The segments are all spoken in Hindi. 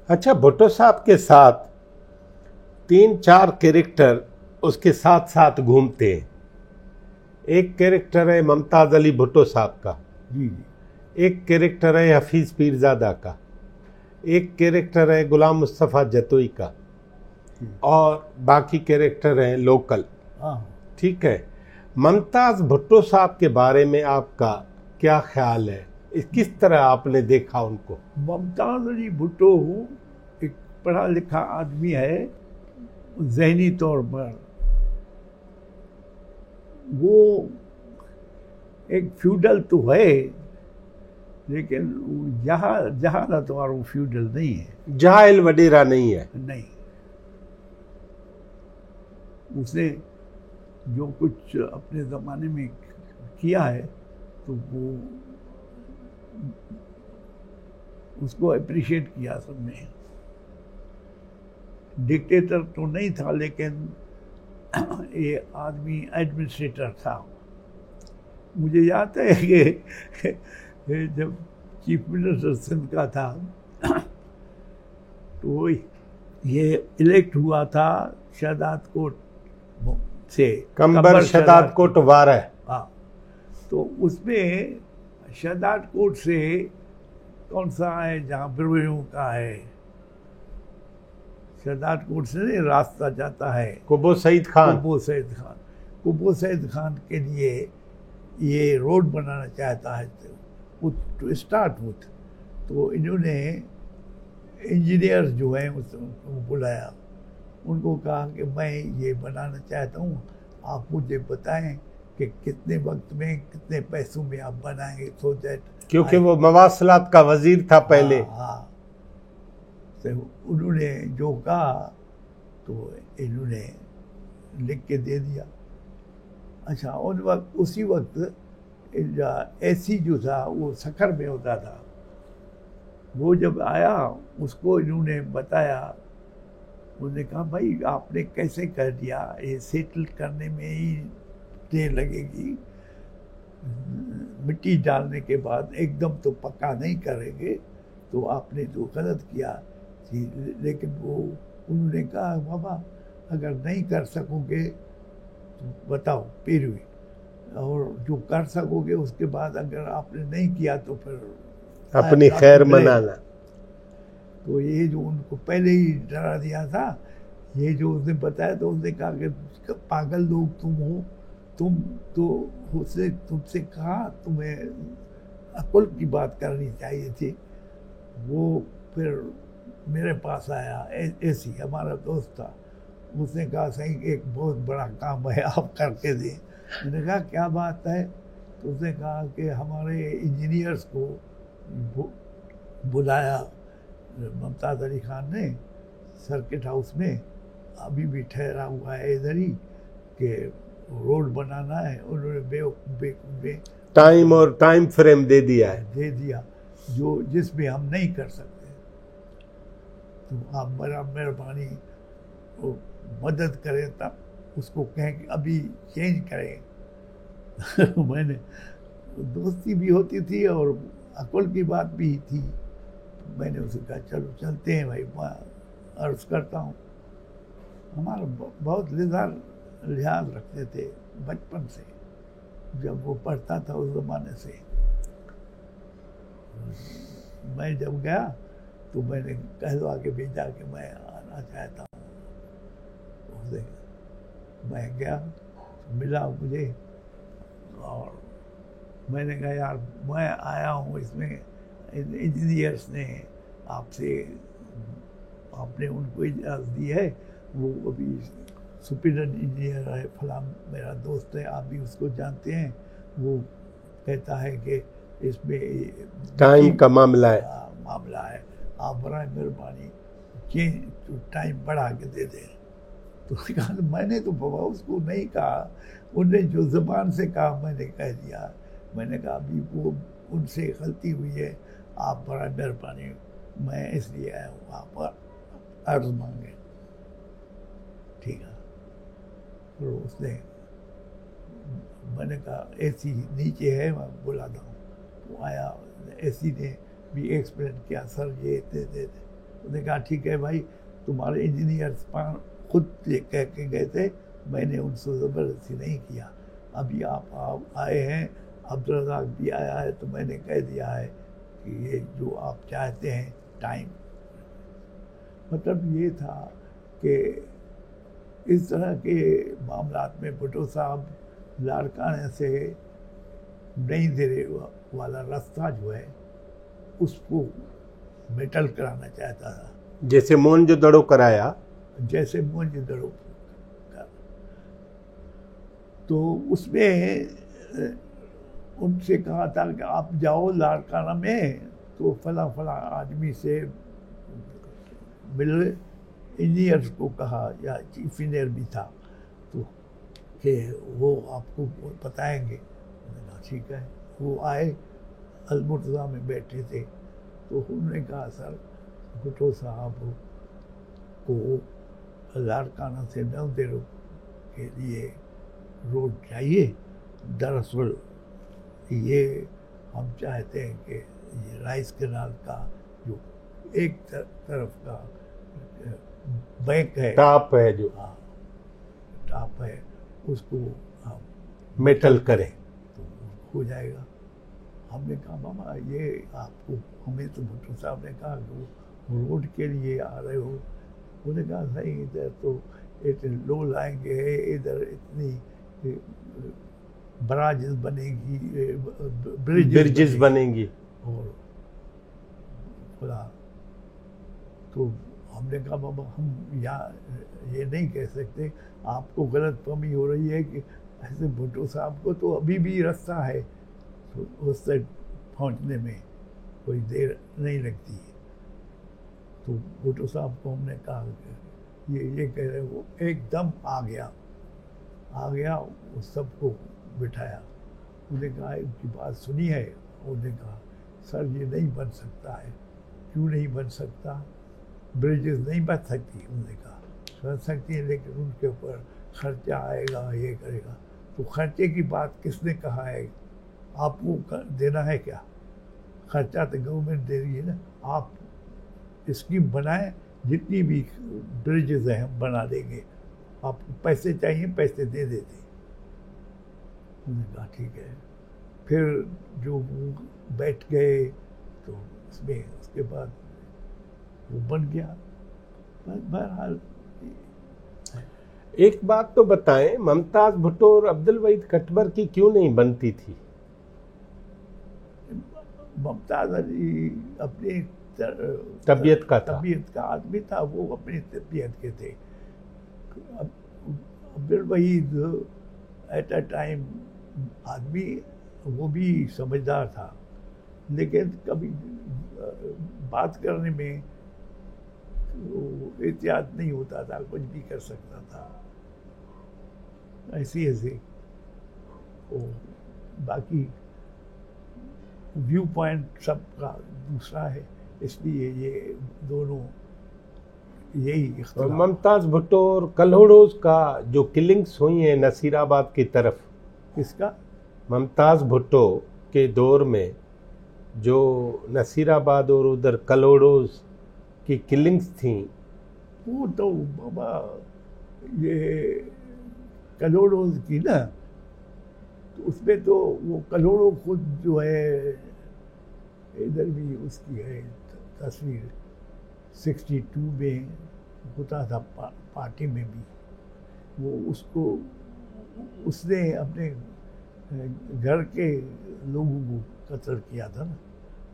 अच्छा, भुट्टो साहब के साथ 3-4 कैरेक्टर उसके साथ साथ घूमते हैं। एक कैरेक्टर है मुमताज़ अली भुट्टो साहब का, जी एक कैरेक्टर है हफीज़ पीरज़ादा का, एक कैरेक्टर है गुलाम मुस्तफ़ा जतोई का, और बाकी कैरेक्टर हैं लोकल। हाँ। ठीक है, मुमताज़ भुट्टो साहब के बारे में आपका क्या ख्याल है? किस तरह आपने देखा उनको? मुमताज़ अली भुट्टो एक पढ़ा लिखा आदमी है, ज़हनी तौर पर वो एक फ्यूडल तो है, लेकिन जहालत वाला फ्यूडल नहीं है, जाहिल वडेरा नहीं है। नहीं। उसने जो कुछ अपने ज़माने में किया है तो वो उसको अप्रिशिएट किया सबने। डिक्टेटर तो नहीं था, लेकिन ये आदमी एडमिनिस्ट्रेटर था। मुझे याद है कि जब चीफ मिनिस्टर सिंध का था तो ये इलेक्ट हुआ था शहदाद कोट से, कंबर शहदाद कोट वारा। हाँ, तो उसमें शहदाद कोट से कौन सा है जहाँ बिरवेणु का है, शहदाद कोट से रास्ता जाता है कुबो सईद खान। कुबो सईद खान के लिए ये रोड बनाना चाहता है टू स्टार्ट विथ। तो इन्होंने इंजीनियर जो है उसको बुलाया, उनको कहा कि मैं ये बनाना चाहता हूँ, आप मुझे बताएं कि कितने वक्त में कितने पैसों में आप बनाएंगे, सो दैट, क्योंकि वो मवासलात का वजीर था पहले। हाँ, तो उन्होंने जो कहा तो इन्होंने लिख के दे दिया। अच्छा, उसी वक्त एसी जो था वो सखर में होता था, वो जब आया उसको इन्होंने बताया, उन्होंने कहा भाई आपने कैसे कर दिया, ये सेटल करने में ही देर लगेगी, मिट्टी डालने के बाद एकदम तो पक्का नहीं करेंगे, तो आपने तो गलत किया। लेकिन वो उन्होंने कहा बाबा अगर नहीं कर सकोगे तो बताओ पैरवी, और जो कर सकोगे उसके बाद अगर आपने नहीं किया तो फिर अपनी खैर मनाना। तो ये जो उनको पहले ही डरा दिया था, ये जो उसने बताया, तो उसने कहा कि पागल लोग तुम हो, तुम तो उसने तुमसे कहा तुम्हें अक्ल की बात करनी चाहिए थी। वो फिर मेरे पास आया, ऐसी हमारा दोस्त था, उसने कहा सही एक बहुत बड़ा काम है आप करके दें। मैंने कहा क्या बात है? तो उसने कहा कि हमारे इंजीनियर्स को बुलाया मुमताज़ अली खान ने सर्किट हाउस में, अभी भी ठहरा हुआ है इधर ही, कि रोड बनाना है। उन्होंने टाइम और टाइम फ्रेम दे दिया जो जिसमें हम नहीं कर सकते, तो आप मेहरबानी मदद करें, तब उसको कहें कि अभी चेंज करें। मैंने दोस्ती भी होती थी और अक्ल की बात भी थी, मैंने उसे कहा चलो चलते हैं भाई, मैं अर्ज करता हूँ। हमारा बहुत लिहाज रखते थे बचपन से, जब वो पढ़ता था उस ज़माने से। मैं जब गया तो मैंने कहलवा के भेजा कि मैं आना चाहता हूँ। उसे मैं गया, मिला मुझे, और मैंने कहा यार मैं आया हूँ, इसमें इंजीनियर्स ने आपने उनको इजाज़त दी है, वो अभी सुपीरियर इंजीनियर है, फलां मेरा दोस्त है, आप भी उसको जानते हैं, वो कहता है कि इसमें टाइम का मामला है, आप बड़ा मेहरबानी चेंज टाइम बढ़ा के दे दें। तो कहा मैंने तो बाबा उसको नहीं कहा, उनने जो ज़बान से कहा मैंने कह दिया। मैंने कहा अभी वो उनसे गलती हुई है, आप बड़ा मेहरबानी, मैं इसलिए आया हूँ आप अर्ज मांगे। ठीक है, फिर उसने, मैंने कहा एसी नीचे है, मैं बुलाता हूँ। तो आया, एसी ने भी एक्सप्लेन किया, सर ये दे उसने कहा ठीक है भाई, तुम्हारे इंजीनियर खुद ये कह के गए थे, मैंने उनसे ज़बरदस्ती नहीं किया। अभी आप आए हैं, अब्दुल रज़ाक भी आया है, तो मैंने कह दिया है कि ये जो आप चाहते हैं टाइम। मतलब ये था कि इस तरह के मामलात में भुट्टो साहब लाड़काने से नई दिल्ली वाला रास्ता जो है उसको मेटल कराना चाहता था, जैसे मोहनजोदड़ो कराया, जैसे मोहनजोदड़ो का। तो उसमें उनसे कहा था कि आप जाओ लाड़काना में, तो फला फला आदमी से मिले। इंजीनियर्स को कहा, या चीफ इंजीनियर भी था, तो कि वो आपको बताएंगे। मैंने कहा ठीक है। वो आए, अलमुर्तज़ा में बैठे थे, तो उन्होंने कहा सर भुट्टो साहब को लाड़काना से नवदेरो के लिए रोड चाहिए। दरअसल ये हम चाहते हैं कि ये राइस कैनाल का जो एक तरफ का बैंक है, टाप है, जो हाँ टाप है, उसको हम मेटल करें तो हो जाएगा। हमने कहा मामा ये आपको, हमें तो भुट्टो साहब ने कहा कि वो रोड के लिए आ रहे हो। उन्होंने कहा नहीं, इधर तो इतने लो लाएंगे, इधर इतनी बराजेस बनेगी, ब्रिजेस बनेंगी, और खुला। तो हमने कहा बाबा हम यहाँ ये नहीं कह सकते, आपको गलत फहमी हो रही है कि ऐसे भुट्टो साहब को तो अभी भी रास्ता है, तो उस तक पहुँचने में कोई देर नहीं लगती है। तो भुट्टो साहब को हमने कहा ये कह रहे वो एकदम आ गया, उस सबको बिठाया। उन्होंने कहा उनकी बात सुनी है। उन्होंने कहा सर ये नहीं बन सकता है। क्यों नहीं बन सकता? ब्रिजेस नहीं बन सकती। उन्होंने कहा बन सकती है, लेकिन उनके ऊपर खर्चा आएगा, ये करेगा। तो खर्चे की बात किसने कहा है? आपको देना है क्या? खर्चा तो गवर्नमेंट दे रही है ना। आप स्कीम बनाएं, जितनी भी ब्रिजेस हैं हम बना देंगे, आपको पैसे चाहिए पैसे दे देते। उन्होंने कहा ठीक है। फिर जो बैठ गए तो उसमें उसके बाद वो बन गया। बहरहाल एक बात तो बताएं, मुमताज भुट्टो और अब्दुल वहीद खटबर की क्यों नहीं बनती थी? मुमताज अली अपनी तबीयत का आदमी था, वो अपनी तबीयत के थे। Abdul Waheed at a time आदमी, वो भी समझदार था, लेकिन कभी बात करने में एहतियात नहीं होता था, कुछ भी कर सकता था, ऐसे बाकी व्यू पॉइंट सबका दूसरा है, इसलिए ये दोनों यही। मुमताज भुट्टो और कलोड़ोज का जो किलिंग्स हुई हैं नसीराबाद की तरफ, किसका? मुमताज भुट्टो के दौर में जो नसीराबाद और उधर कलोड़ोज की किलिंग्स थी, वो तो बाबा ये कलोड़ोज की ना, तो उसमें तो वो कलोड़ो खुद जो है, इधर भी उसकी है तस्वीर 62 में होता था पार्टी में भी, वो उसने अपने घर के लोगों को कत्ल किया था ना,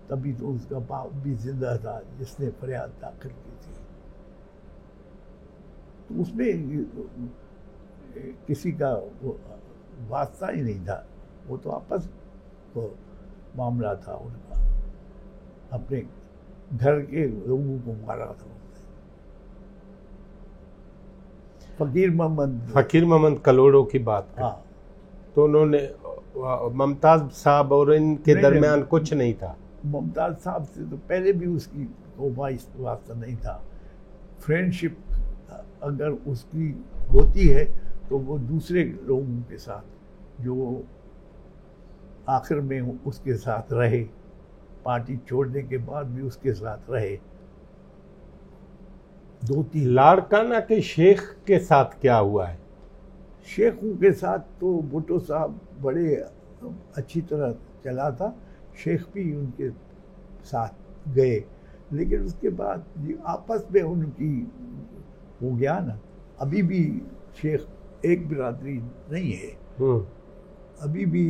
तभी तो उसका बाप भी जिंदा था जिसने फरियाद दाखिल की थी। तो उसमें किसी का वास्ता ही नहीं था, वो तो आपस को मामला था उनका, अपने घर के लोगों को मारा था उसने। फकीर मोहम्मद कलोड़ो की बात कर। हाँ, तो उन्होंने मुमताज साहब और इनके दरमियान कुछ नहीं था। मुमताज साहब से तो पहले भी उसकी वास्ता नहीं था। फ्रेंडशिप अगर उसकी होती है तो वो दूसरे लोगों के साथ जो आखिर में उसके साथ रहे, पार्टी छोड़ने के बाद भी उसके साथ रहे, 2-3 लाड़काना के शेख के साथ क्या हुआ है? शेखों के साथ तो भुट्टो साहब बड़े अच्छी तरह चला था, शेख भी उनके साथ गए, लेकिन उसके बाद आपस में उनकी हो गया ना। अभी भी शेख एक बिरादरी नहीं है, अभी भी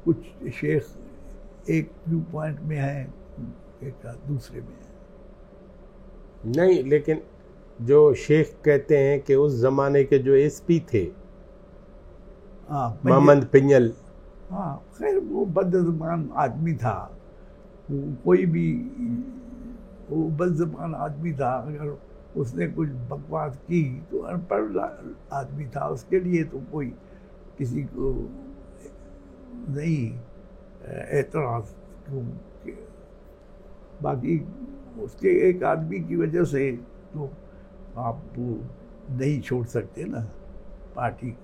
कुछ शेख एक व्यू पॉइंट में है, एक दूसरे में है। नहीं, लेकिन जो शेख कहते हैं कि उस जमाने के जो एसपी थे मोहम्मद पिंजल, हाँ खैर वो बदज़बान आदमी था, कोई भी वो बदज़बान आदमी था, अगर उसने कुछ बकवास की तो अनपढ़ आदमी था, उसके लिए तो कोई किसी को नहीं एतराज़। बाकी उसके एक आदमी की वजह से तो आप नहीं छोड़ सकते ना पार्टी को।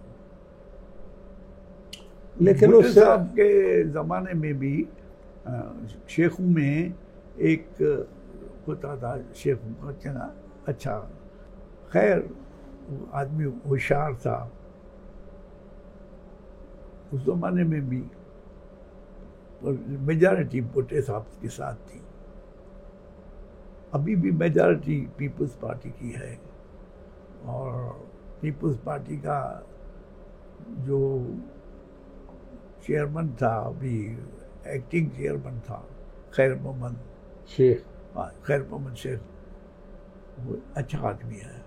लेकिन भुट्टो उस साहब के ज़माने में भी शेखों में एक होता था, शेखों का चना अच्छा, खैर वो आदमी होशियार था उस ज़माने में भी, और मेजॉरिटी भुट्टो साहब के साथ थी। अभी भी मेजॉरिटी पीपल्स पार्टी की है, और पीपल्स पार्टी का जो चेयरमैन था, अभी एक्टिंग चेयरमैन था खैर मोहम्मद शेख, खैर मोहम्मद शेख, वो अच्छा आदमी है।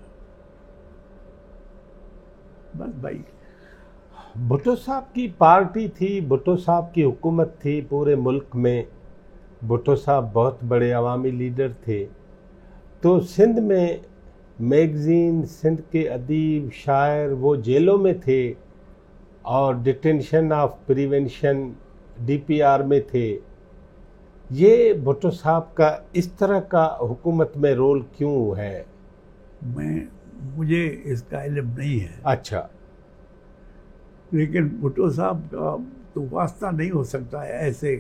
बस भाई, भुट्टो साहब की पार्टी थी, भुट्टो साहब की हुकूमत थी पूरे मुल्क में, भुट्टो साहब बहुत बड़े अवामी लीडर थे। तो सिंध में मैगज़ीन, सिंध के अदीब शायर वो जेलों में थे और डिटेंशन ऑफ प्रिवेंशन DPR में थे। ये भुट्टो साहब का इस तरह का हुकूमत में रोल क्यों है? मुझे इसका इल्म नहीं है। अच्छा, लेकिन भुट्टो साहब का तो वास्ता नहीं हो सकता है ऐसे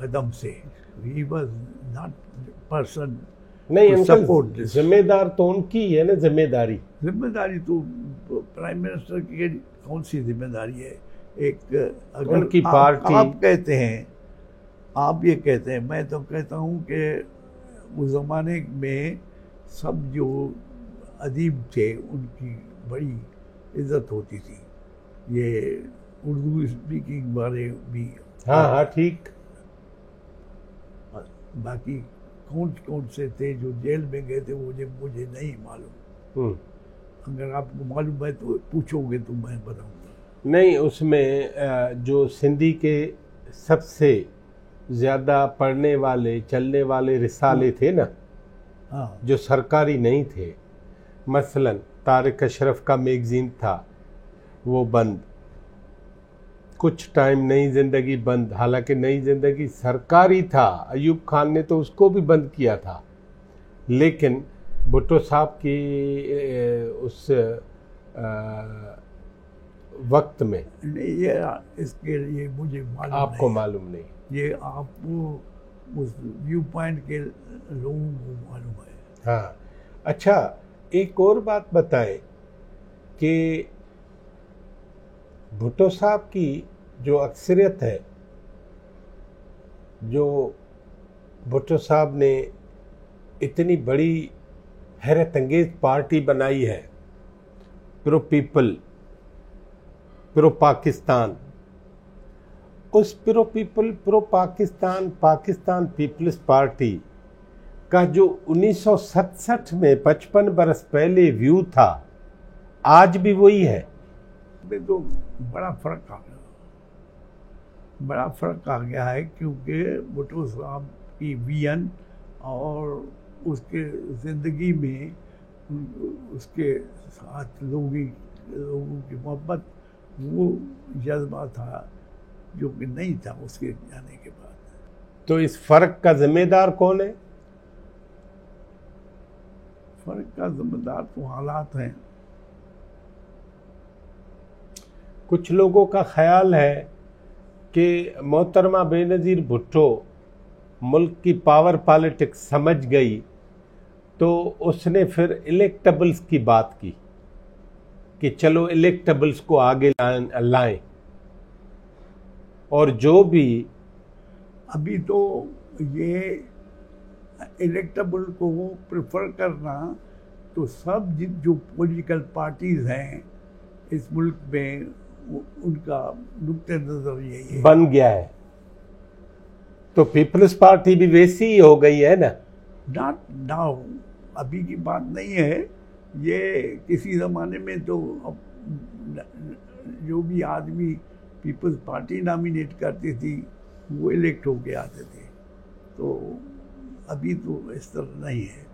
कदम से। ही वॉज नॉट पर्सन नहीं अंकल, जिम्मेदार तो उनकी है ना, जिम्मेदारी तो प्राइम मिनिस्टर की कौन सी जिम्मेदारी है? एक अगर उनकी पार्टी, आप कहते हैं, आप ये कहते हैं, मैं तो कहता हूँ कि उस ज़माने में सब जो अदीब थे उनकी बड़ी इज्जत होती थी। ये उर्दू स्पीकिंग वाले भी, हाँ ठीक। बाकी कौन से थे जो जेल में गए थे मुझे नहीं मालूम। अगर आपको मालूम है तो पूछोगे तो मैं बताऊंगा। नहीं, उसमें जो सिंधी के सबसे ज़्यादा पढ़ने वाले चलने वाले रिसाले थे ना, हाँ, जो सरकारी नहीं थे, मसलन तारिक अशरफ का मैगज़ीन था वो बंद, कुछ टाइम नई ज़िंदगी बंद, हालांकि नई ज़िंदगी सरकारी था, अयूब खान ने तो उसको भी बंद किया था। लेकिन भुट्टो साहब की उस वक्त में ये इसके लिए मुझे मालूम आपको नहीं, मालूम नहीं, ये आपको उस व्यू पॉइंट के लोगों को मालूम है। हाँ अच्छा, एक और बात बताएं कि भुट्टो साहब की जो अक्सरियत है, जो भुट्टो साहब ने इतनी बड़ी हैरत अंगेज पार्टी बनाई है, प्रो पीपल, प्रो पाकिस्तान, उस pro people, pro Pakistan, Pakistan Peoples Party का जो 1967 में 55 बरस पहले व्यू था, आज भी वही है। तो बड़ा फर्क आ गया है, क्योंकि भुट्टो साहब की विजन और उसके ज़िंदगी में उसके साथ लोगों की मोहब्बत, वो जज्बा था जो कि नहीं था उसके जाने के बाद। तो इस फर्क का जिम्मेदार कौन है? फर्क का जिम्मेदार तो हालात हैं। कुछ लोगों का ख्याल है कि मोहतरमा बेनज़ीर भुट्टो मुल्क की पावर पॉलिटिक्स समझ गई तो उसने फिर इलेक्टेबल्स की बात की कि चलो इलेक्टेबल्स को आगे लाएं, और जो भी अभी तो ये इलेक्टेबल को प्रेफर करना तो सब जो पॉलिटिकल पार्टीज हैं इस मुल्क में उनका नुक्ते नजर यही है। बन गया है। तो पीपल्स पार्टी भी वैसी ही हो गई है ना। नॉट नाउ, अभी की बात नहीं है ये। किसी ज़माने में तो जो भी आदमी पीपल्स पार्टी नॉमिनेट करती थी वो इलेक्ट होके आते थे, तो अभी तो इस तरह नहीं है।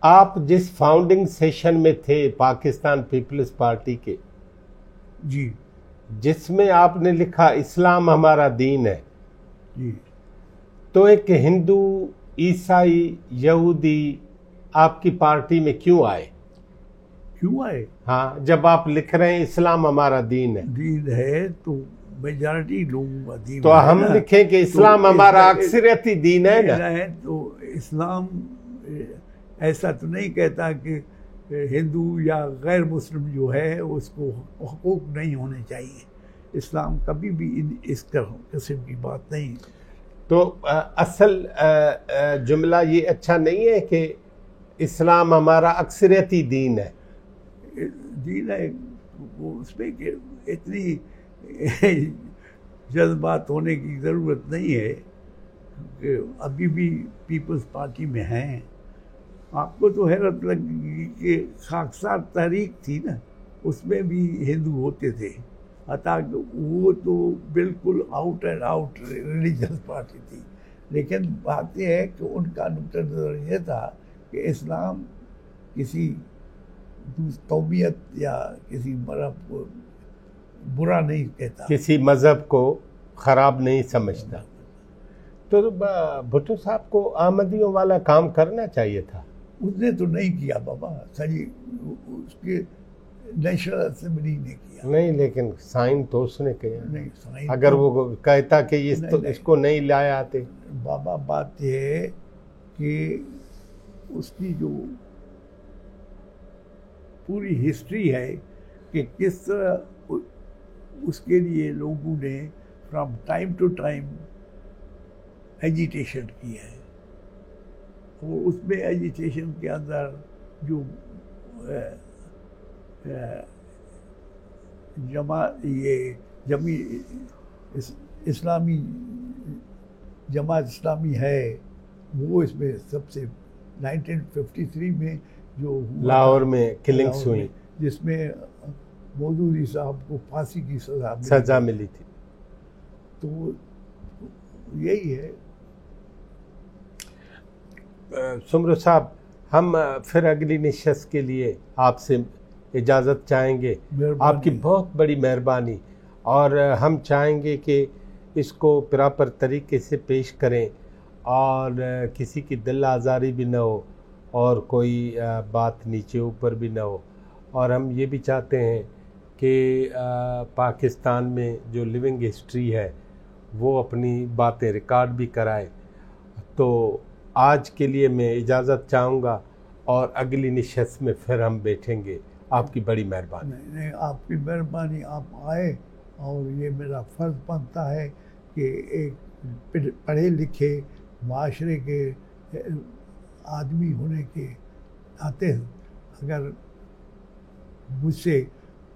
आप जिस फाउंडिंग सेशन में थे पाकिस्तान पीपल्स पार्टी के, जी जिसमें आपने लिखा इस्लाम हमारा दीन है, जी, तो एक हिंदू, ईसाई, यहूदी आपकी पार्टी में क्यों आए? क्यों आए? हाँ, जब आप लिख रहे हैं इस्लाम हमारा दीन है, दीन है तो मेजॉरिटी लोगों का दीन तो है हम ना। लिखें कि इस्लाम हमारा अक्सरियती दीन है ना। है तो इस्लाम ऐसा तो नहीं कहता कि हिंदू या गैर मुस्लिम जो है उसको हुकूक नहीं होने चाहिए। इस्लाम कभी भी इस किस्म की बात नहीं। तो असल जुमला ये अच्छा नहीं है कि इस्लाम हमारा अक्सरियती दीन है। दीन है वो, उसमें कि इतनी जज्बात होने की ज़रूरत नहीं है कि अभी भी पीपल्स पार्टी में हैं। आपको तो हैरत लगेगी कि खाकसार तहरीक थी ना, उसमें भी हिंदू होते थे, अतः वो तो बिल्कुल out and out religious party थी। लेकिन बात यह है कि उनका नुक्ता नज़र ये था कि इस्लाम किसी कौमियत या किसी मज़हब को बुरा नहीं कहता, किसी मज़हब को ख़राब नहीं समझता। तो भुट्टो साहब को अहमदियों वाला काम करना चाहिए था। उसने तो नहीं किया बाबा, खाली उसके नेशनल असेंबली ने किया। नहीं, लेकिन साइन तो उसने किया। नहीं, साइन अगर तो, वो कहता कि इसको नहीं लाए आते। बाबा बात यह है कि उसकी जो पूरी हिस्ट्री है कि किस तरह उसके लिए लोगों ने from time to time agitation किया है, और उसमें एजिटेशन के अंदर जो इस्लामी जमात इस्लामी है वो इसमें सबसे 1953 में जो लाहौर में किलिंग्स हुई, जिसमें मौदूदी साहब को फांसी की सजा मिली थी। तो यही है। सुमरो साहब, हम फिर अगली निशस्त के लिए आपसे इजाज़त चाहेंगे। आपकी बहुत बड़ी मेहरबानी, और हम चाहेंगे कि इसको प्रॉपर तरीके से पेश करें और किसी की दिल आज़ारी भी ना हो और कोई बात नीचे ऊपर भी ना हो। और हम ये भी चाहते हैं कि पाकिस्तान में जो लिविंग हिस्ट्री है वो अपनी बातें रिकॉर्ड भी कराए। तो आज के लिए मैं इजाज़त चाहूँगा और अगली निशस्त में फिर हम बैठेंगे। आपकी बड़ी मेहरबानी। नहीं, आपकी मेहरबानी, आप आए, और ये मेरा फ़र्ज़ बनता है कि एक पढ़े लिखे माशरे के आदमी होने के नाते अगर मुझसे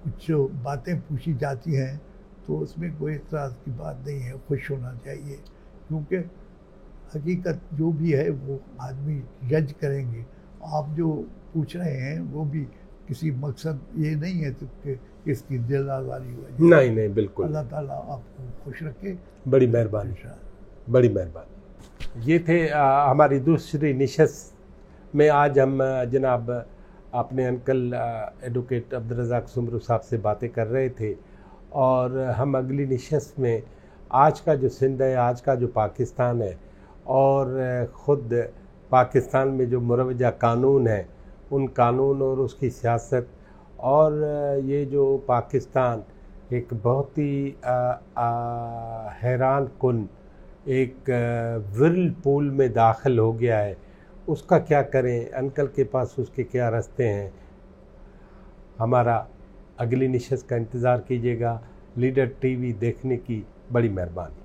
कुछ बातें पूछी जाती हैं तो उसमें कोई इतराज़ की बात नहीं है, खुश होना चाहिए, क्योंकि हकीकत जो भी है वो आदमी जज करेंगे। आप जो पूछ रहे हैं वो भी किसी मकसद ये नहीं है तो कि किसकी दिल आज़ारी हो। नहीं, बिल्कुल। अल्लाह ताला आपको खुश रखे। बड़ी मेहरबानी, बड़ी मेहरबानी। ये थे हमारी दूसरी निशस्त में। आज हम जनाब अपने अंकल एडवोकेट अब्दुल रज़ाक सुमरू साहब से बातें कर रहे थे, और हम अगली निशस्त में आज का जो सिंध है, आज का जो पाकिस्तान है, और ख़ुद पाकिस्तान में जो मुरवजा कानून है, उन कानून और उसकी सियासत, और ये जो पाकिस्तान एक बहुत ही हैरान कुन एक विरल पूल में दाखिल हो गया है, उसका क्या करें, अंकल के पास उसके क्या रास्ते हैं। हमारा अगली निशस्त का इंतज़ार कीजिएगा। लीडर टीवी देखने की बड़ी मेहरबानी।